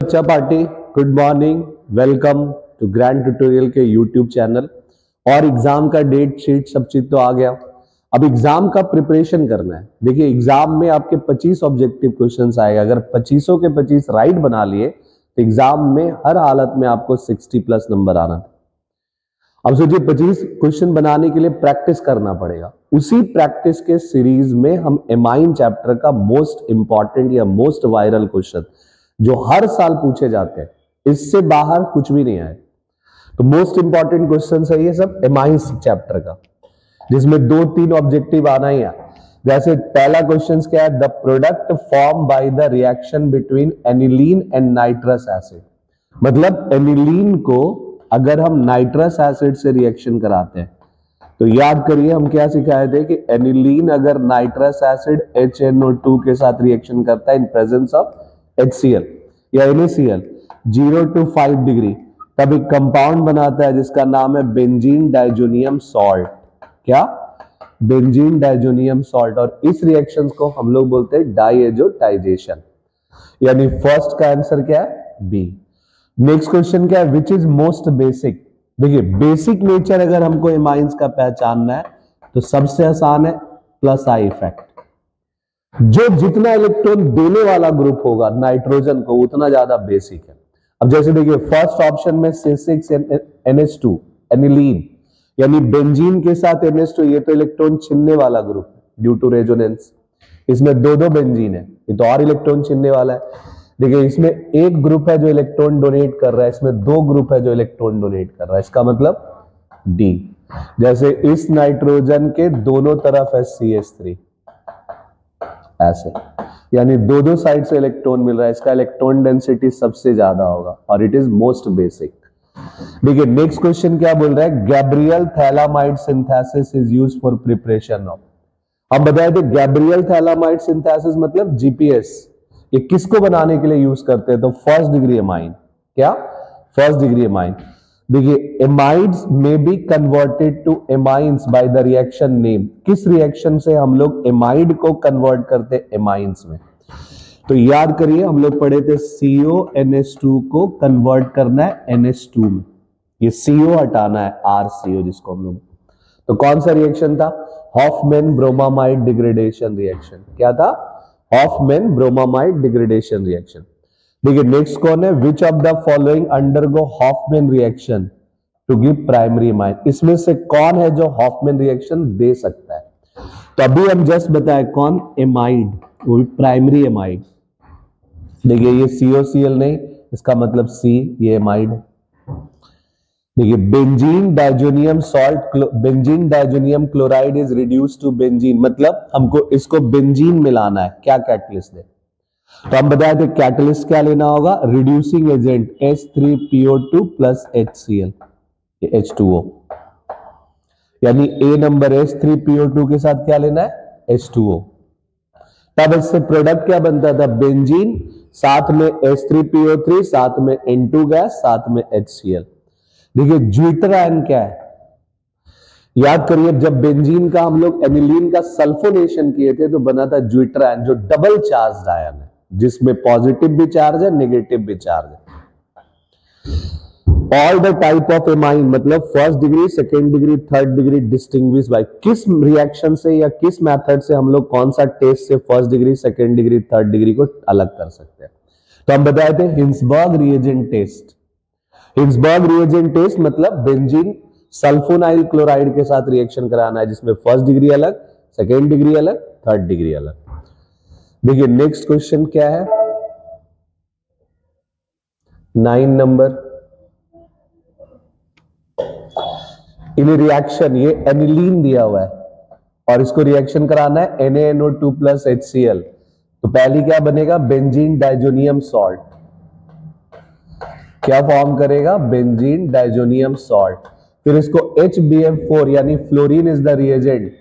बच्चा party, good morning, welcome to grand tutorial के YouTube channel. और एग्जाम का डेट शीट सब चीज तो आ गया। अब एग्जाम का प्रिपरेशन करना है। देखिए एग्जाम में आपके 25 ऑब्जेक्टिव क्वेश्चंस आएगा। अगर 25 के 25 राइट बना लिए तो एग्जाम में हर हालत में आपको 60+ नंबर आना। अब सोचिए 25 क्वेश्चन बनाने के लिए प्रैक्टिस करना पड़ेगा। उसी प्रैक्टिस के सीरीज में हम एमाइन चैप्टर का मोस्ट इंपॉर्टेंट या मोस्ट वायरल क्वेश्चन जो हर साल पूछे जाते हैं, इससे बाहर कुछ भी नहीं आए, तो मोस्ट इंपॉर्टेंट क्वेश्चन है ये सब एमाइंस चैप्टर का, जिसमें 2-3 ऑब्जेक्टिव आना ही है। जैसे पहला क्वेश्चन क्या है, the product form by the reaction between aniline and nitrous acid. मतलब एनिलीन को अगर हम नाइट्रस एसिड से रिएक्शन कराते हैं तो याद करिए हम क्या सिखाए थे कि एनिलीन अगर नाइट्रस एसिड HNO2 के साथ रिएक्शन करता है इन प्रेजेंस ऑफ HCl या NaCl 0 to 5 डिग्री, तब एक कंपाउंड बनाता है जिसका नाम है बेंजीन डाइजोनियम सॉल्ट। क्या? Benzene diazonium salt. और इस रिएक्शन को हम लोग बोलते हैं डाइएजोटाइजेशन। यानी फर्स्ट का आंसर क्या है? बी। नेक्स्ट क्वेश्चन क्या है, विच इज मोस्ट बेसिक। देखिए बेसिक नेचर अगर हमको एमाइंस का पहचानना है तो सबसे आसान है प्लस आई इफेक्ट। जो जितना इलेक्ट्रॉन देने वाला ग्रुप होगा नाइट्रोजन को उतना ज्यादा बेसिक है। अब जैसे देखिए फर्स्ट ऑप्शन में C6NH2 एनिलीन यानी बेंजीन के साथ NH2, ये तो इलेक्ट्रॉन छीनने वाला ग्रुप ड्यू टू रेजोनेंस। इसमें 2 बेंजीन है, ये तो और इलेक्ट्रॉन छीनने वाला है। देखिए इसमें एक ग्रुप है जो इलेक्ट्रॉन डोनेट कर रहा है, इसमें 2 ग्रुप है जो इलेक्ट्रॉन डोनेट कर रहा है, इसका मतलब डी। जैसे इस नाइट्रोजन के दोनों तरफ है CH3 ऐसे, यानी 2 साइड से इलेक्ट्रॉन मिल रहा है, इसका इलेक्ट्रॉन डेंसिटी सबसे ज्यादा होगा और इट इज मोस्ट बेसिक। देखिए नेक्स्ट क्वेश्चन क्या बोल रहा है, Gabriel phthalimide synthesis is used for preparation of. हम बताए थे गैब्रियल थैलामाइड सिंथेसिस मतलब GPS, ये किसको बनाने के लिए यूज करते हैं, तो फर्स्ट डिग्री एमाइन। क्या? First degree amine. देखिए एमाइड्स में be converted to amines by the reaction name. किस रिएक्शन से हम लोग एमाइड को कन्वर्ट करते एमाइंस में, तो याद करिए हम लोग पढ़े थे CONH2 को कन्वर्ट करना है NH2 में, ये CO हटाना है RCO जिसको हम लोग, तो कौन सा रिएक्शन था, हॉफमैन ब्रोमामाइड डिग्रेडेशन रिएक्शन। क्या था? Hofmann bromamide degradation reaction. देखिए नेक्स्ट कौन है, which of the following undergo Hofmann reaction to give primary amine. इसमें से कौन है जो हॉफमैन रिएक्शन दे सकता है, तो अभी हम जस्ट बताए कौन, एमाइड, वो भी प्राइमरी एमाइड। देखिए ये COCl नहीं, इसका मतलब C, ये एमाइड। देखिए benzene diazonium salt, benzene diazonium chloride is reduced to benzene, मतलब हमको इसको बेंजीन मिलाना है। क्या कैटलिस्ट दे, तो हम बताए थे कैटलिस्ट क्या लेना होगा, reducing agent H3PO2 plus HCl, H2O, यानी A नंबर H3PO2 के साथ क्या लेना है, H2O। तब इससे प्रोडक्ट क्या बनता था, बेंजीन, साथ में H3PO3, साथ में N2 गैस, साथ में HCl। देखिए ज्यूटरान क्या है, याद करिए जब बेंजीन का हम लोग एनिलीन का सल्फोनेशन किए थे तो बना था ज्यूटरान, जो डबल चार्ज आयन है, जिसमें पॉजिटिव भी चार्ज है नेगेटिव भी चार्ज है। All the type of amine मतलब first degree, second degree, third degree distinguish by किस रिएक्शन से या किस मेथड से हम लोग कौन सा टेस्ट से first degree, second degree, third degree को अलग कर सकते हैं। तो हम बताए थे Hinsberg reagent test. Hinsberg reagent test मतलब बेंजीन सल्फोनाइल क्लोराइड के साथ रिएक्शन कराना है, जिसमें फर्स्ट डिग्री अलग, सेकेंड डिग्री अलग, थर्ड डिग्री अलग। देखिए नेक्स्ट क्वेश्चन क्या है, 9 नंबर। इन रिएक्शन, ये एनिलीन दिया हुआ है और इसको रिएक्शन कराना है NaNO2 प्लस HCl, तो पहली क्या बनेगा, बेंजीन डाइजोनियम सॉल्ट। क्या फॉर्म करेगा, बेंजीन डाइजोनियम सॉल्ट। फिर इसको HBF4 यानी फ्लोरीन इज द रिएजेंट,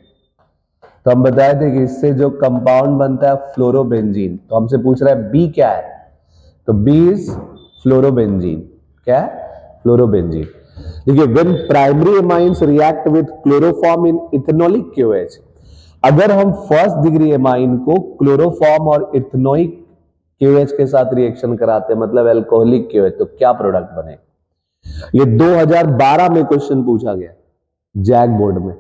तो हम बताए थे कि इससे जो कंपाउंड बनता है फ्लोरोबेंजीन। तो हमसे पूछ रहा है बी क्या है, तो बी इज फ्लोरोबेंजीन। क्या है, फ्लोरोबेंजीन। देखिए when primary amines react with chloroform in ethanolic QH, अगर हम फर्स्ट डिग्री एमाइन को क्लोरोफॉर्म और इथेनोइक KOH के साथ रिएक्शन कराते हैं, मतलब एल्कोहलिक KOH, तो क्या प्रोडक्ट बनेगा? ये 2012 में क्वेश्चन पूछा गया जैक बोर्ड में,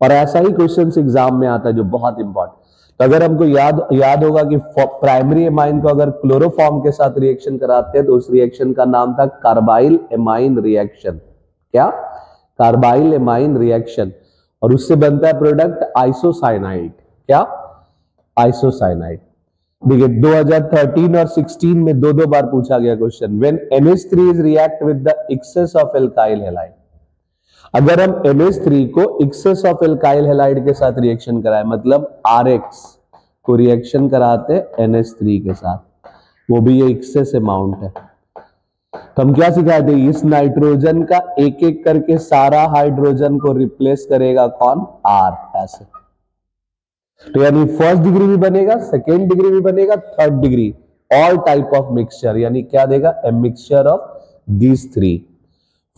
और ऐसा ही क्वेश्चन एग्जाम में आता है जो बहुत इंपॉर्टेंट। तो अगर हमको याद होगा कि प्राइमरी एमाइन को अगर क्लोरोफॉर्म के साथ रिएक्शन कराते हैं तो उस रिएक्शन का नाम था कार्बाइल एमाइन रिएक्शन। क्या? Carbyl amine reaction. और उससे बनता है प्रोडक्ट आइसोसाइनाइड। क्या? आइसोसाइनाइड। देखिए 2013 और 16 में दो बार पूछा गया question, when NH3 is react with the excess of alkyl halide. अगर हम NH3 को एक्सेस ऑफ एल्काइल हैलाइड के साथ रिएक्शन कराए, मतलब RX को रिएक्शन कराते NH3 के साथ, वो भी ये एक्सेस अमाउंट है, तो हम क्या सिखाए थे? इस नाइट्रोजन का एक एक करके सारा हाइड्रोजन को रिप्लेस करेगा कौन? R। ऐसे तो यानी फर्स्ट डिग्री भी बनेगा, सेकेंड डिग्री भी बनेगा, third degree, all type of mixture, यानी क्या देगा? A mixture of these three,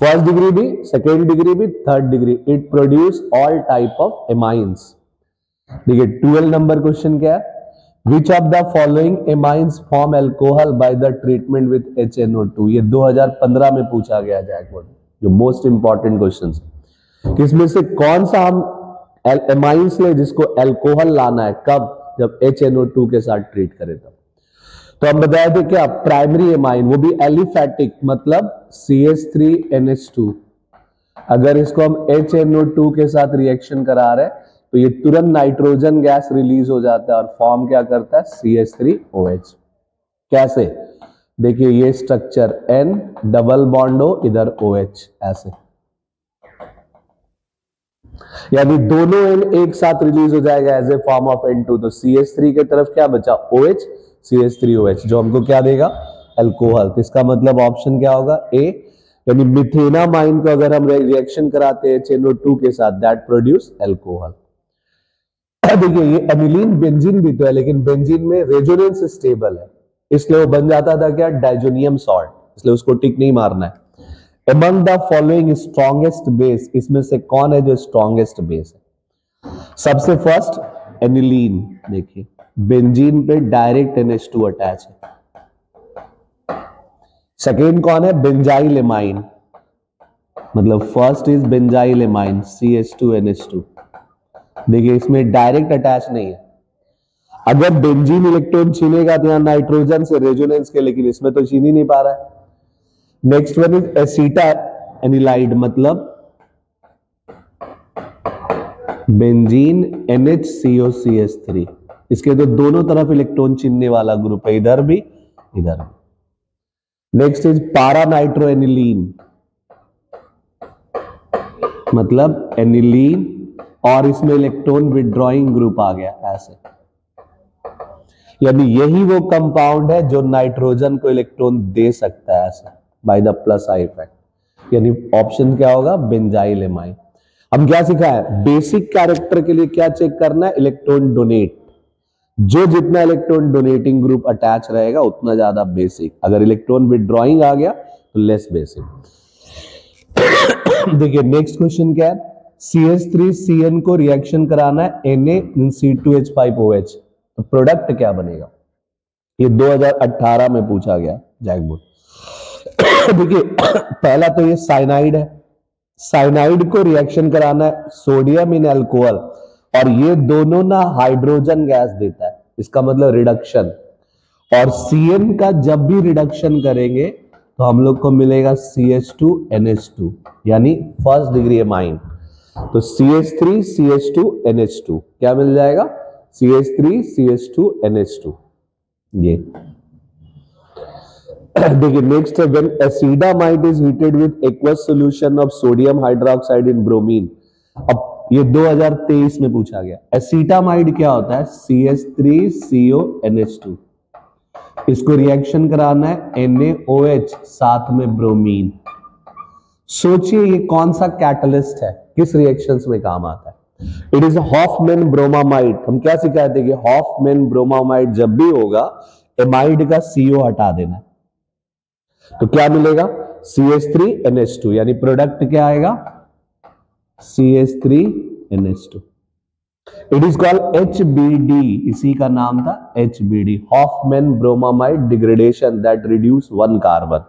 first degree भी, सेकेंड डिग्री भी, third degree, it produce all type of amines. देखिए 12 नंबर क्वेश्चन क्या है? Which of the following amines form alcohol by the treatment with HNO2। ये 2015 में पूछा गया JAC board, जो मोस्ट इंपॉर्टेंट क्वेश्चन। इसमें से कौन सा हम एमाइंस ले जिसको एल्कोहल लाना है? कब? जब HNO2 के साथ ट्रीट करें तब। तो हम बताए थे क्या? प्राइमरी एमाइन, वो भी एलिफैटिक, मतलब CH3NH2। अगर इसको हम HNO2 के साथ रिएक्शन करा रहे हैं तो ये तुरंत नाइट्रोजन गैस रिलीज हो जाता है और फॉर्म क्या करता है? CH3OH। कैसे? देखिए ये स्ट्रक्चर N डबल बॉन्ड हो, इधर OH, ऐसे, यानी दोनों N एक साथ रिलीज हो जाएगा as a form of N2। तो CH3 के तरफ क्या बचा? OH, CH3OH, जो हमको क्या देगा? एल्कोहल। तो इसका मतलब ऑप्शन क्या होगा? A, यानी मिथेनामाइन को अगर हम रिएक्शन कराते हैं HNO2 के साथ, दैट प्रोड्यूस एल्कोहल। देखिए ये एनिलीन बेंजीन भी तो है, लेकिन बेंजीन में रेजोनेंस स्टेबल है, इसलिए वो बन जाता था क्या? डाइजोनियम सॉल्ट, इसलिए उसको टिक नहीं मारना है। Among the following strongest base, इसमें से कौन है जो स्ट्रॉन्गेस्ट बेस है? सबसे फर्स्ट एनिलीन, देखिए बेंजीन पे डायरेक्ट NH2 अटैच है। सेकेंड कौन है? बेंजाइल एमाइन, मतलब first is benzyl amine CH2NH2। देखिए इसमें डायरेक्ट अटैच नहीं है। अगर बेंजीन इलेक्ट्रॉन छीनेगा तो यहां नाइट्रोजन से रेजोनेंस के, लेकिन इसमें तो छीन ही नहीं पा रहा है। नेक्स्ट वन इज एसीटा एनिलाइड, मतलब बेंजीन NHCOCH3। इसके तो दोनों तरफ इलेक्ट्रॉन छीनने वाला ग्रुप है, इधर भी इधर भी। नेक्स्ट इज पारा नाइट्रो एनिलीन, मतलब एनिलीन और इसमें इलेक्ट्रॉन विड्रॉइंग ग्रुप आ गया, ऐसे, यानी यही वो कंपाउंड है जो नाइट्रोजन को इलेक्ट्रॉन दे सकता है, ऐसे by the plus I effect. यानी ऑप्शन क्या होगा? Benzyl amine. हम क्या सिखा है? बेसिक कैरेक्टर के लिए क्या चेक करना है? इलेक्ट्रॉन डोनेट, जो जितना इलेक्ट्रॉन डोनेटिंग ग्रुप अटैच रहेगा उतना ज्यादा बेसिक, अगर इलेक्ट्रॉन विड्रॉइंग आ गया तो लेस बेसिक। देखिए नेक्स्ट क्वेश्चन क्या है? CH3CN को रिएक्शन कराना है Na(C2H5OH), तो प्रोडक्ट क्या बनेगा? ये 2018 में पूछा गया जैक बोर्ड। देखिए पहला तो ये साइनाइड है, साइनाइड को रिएक्शन कराना है सोडियम इन अल्कोहल, और ये दोनों ना हाइड्रोजन गैस देता है, इसका मतलब रिडक्शन। और CN का जब भी रिडक्शन करेंगे तो हम लोग को मिलेगा CH2NH2, यानी फर्स्ट डिग्री एमाइन। तो CH3CH2NH2 क्या मिल जाएगा? CH3CH2NH2। ये देखिए नेक्स्ट है, when acetamide is heated with aqueous solution of sodium hydroxide in bromine. अब ये 2023 में पूछा गया। एसिटामाइड क्या होता है? CH3CONH2। इसको रिएक्शन कराना है NaOH साथ में ब्रोमीन। सोचिए ये कौन सा कैटलिस्ट है, किस रिएक्शंस में काम आता है? It is Hofmann bromamide. हम क्या सिखाए थे कि हॉफमैन ब्रोमामाइड जब भी होगा एमाइड का CO हटा देना है, तो क्या मिलेगा? CH3NH2, यानी प्रोडक्ट क्या आएगा? CH3NH2। It is called HBD, इसी का नाम था HBD, Hoffmann bromamide degradation that reduce 1 carbon,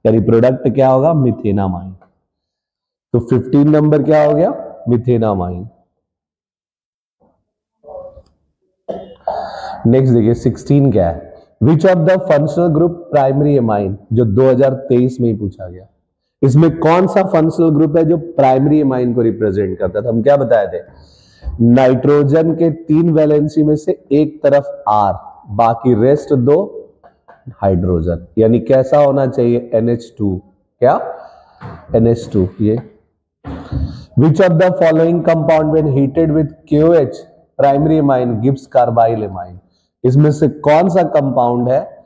यानी प्रोडक्ट क्या होगा, मिथेनामाइन। तो 15 नंबर क्या हो गया, मिथेनामाइन। नेक्स्ट देखिए 16 क्या है, which of the functional group primary amine, जो 2023 में ही पूछा गया, इसमें कौन सा फंक्शनल ग्रुप है जो प्राइमरी एमाइन को रिप्रेजेंट करता था। हम क्या बताए थे, नाइट्रोजन के 3 वैलेंसी में से एक तरफ R, बाकी रेस्ट 2 हाइड्रोजन, यानी कैसा होना चाहिए, NH2, क्या NH2। ये विच of the following compound when heated with KOH primary amine gives carbyl amine, इसमें से कौन सा कंपाउंड है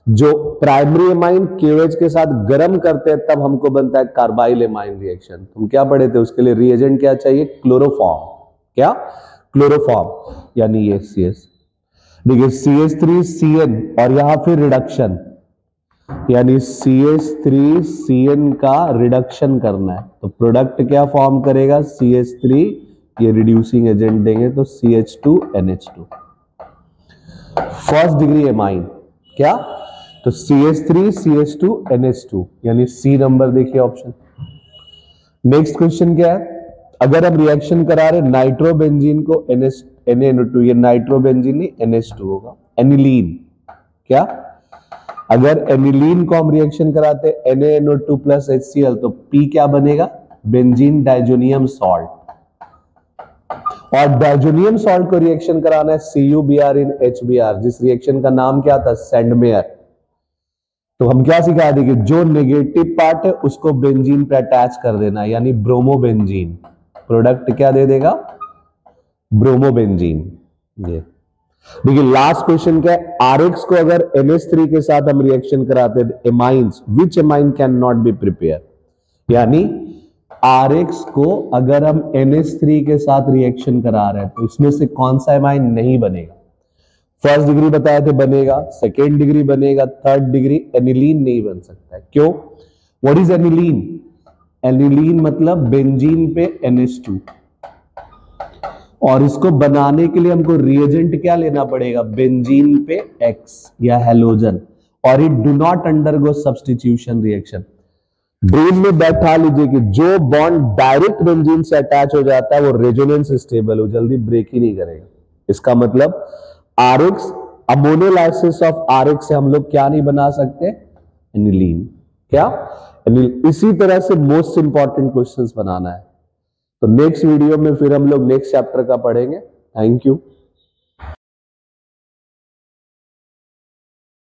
जो प्राइमरी एमाइन KOH के साथ गर्म करते हैं तब हमको बनता है कार्बाइल एमाइन रिएक्शन। तुम क्या पढ़े थे, उसके लिए रिएजेंट क्या चाहिए, क्लोरोफॉर्म, क्या क्लोरोफॉर्म, यानी ये CS। देखिए CH3CN और यहां फिर रिडक्शन, यानी CH3CN का रिडक्शन करना है, तो प्रोडक्ट क्या फॉर्म करेगा, CH3, ये रिड्यूसिंग एजेंट देंगे तो CH2NH2, फर्स्ट डिग्री एमाइन, क्या, तो CH3CH2NH2, यानी C नंबर देखिए ऑप्शन। नेक्स्ट क्वेश्चन क्या है, अगर हम रिएक्शन करा रहे नाइट्रोबेंजीन को NaNO2, ये नाइट्रोबेंजीन नहीं NH2 होगा, एनिलीन, क्या, अगर एनिलीन को हम रिएक्शन कराते NaNO2 प्लस HCl तो P क्या बनेगा, बेंजीन डाइजोनियम सॉल्ट, और डाइजोनियम सॉल्ट को रिएक्शन कराना है CuBr इन HBr, जिस रिएक्शन का नाम क्या था, सैंडमेयर। तो हम क्या सिखा देंगे, जो नेगेटिव पार्ट है उसको बेंजीन पे अटैच कर देना, यानी ब्रोमोबेंजीन, प्रोडक्ट क्या दे देगा, ब्रोमोबेंजीन। ये देखिए लास्ट क्वेश्चन क्या है, RX को अगर NH3 के साथ हम रिएक्शन कराते हैं amines, which amine can not be prepare, यानी RX को अगर हम NH3 के साथ रिएक्शन करा रहे हैं तो इसमें से कौन सा एमाइन नहीं बनेगा। फर्स्ट डिग्री बताए थे बनेगा, सेकेंड डिग्री बनेगा, थर्ड डिग्री एनिलीन नहीं बन सकता है, क्यों, व्हाट इज एनिलीन, एनिलीन मतलब बेंजीन पे NH2, और इसको बनाने के लिए हमको रिएजेंट क्या लेना पड़ेगा, बेंजीन पे X या हेलोजन, और it do not undergo substitution reaction. Brain में बैठा लीजिए कि जो बॉन्ड डायरेक्ट बेंजीन से अटैच हो जाता है वो रेजोनेंस स्टेबल हो, जल्दी ब्रेक ही नहीं करेगा। इसका मतलब RX, अमोनोलाइसिस ऑफ RX से हम लोग क्या नहीं बना सकते, एनिलीन, क्या एनिलीन। इसी तरह से मोस्ट इंपॉर्टेंट क्वेश्चंस बनाना है। तो नेक्स्ट वीडियो में फिर हम लोग नेक्स्ट चैप्टर का पढ़ेंगे। Thank you.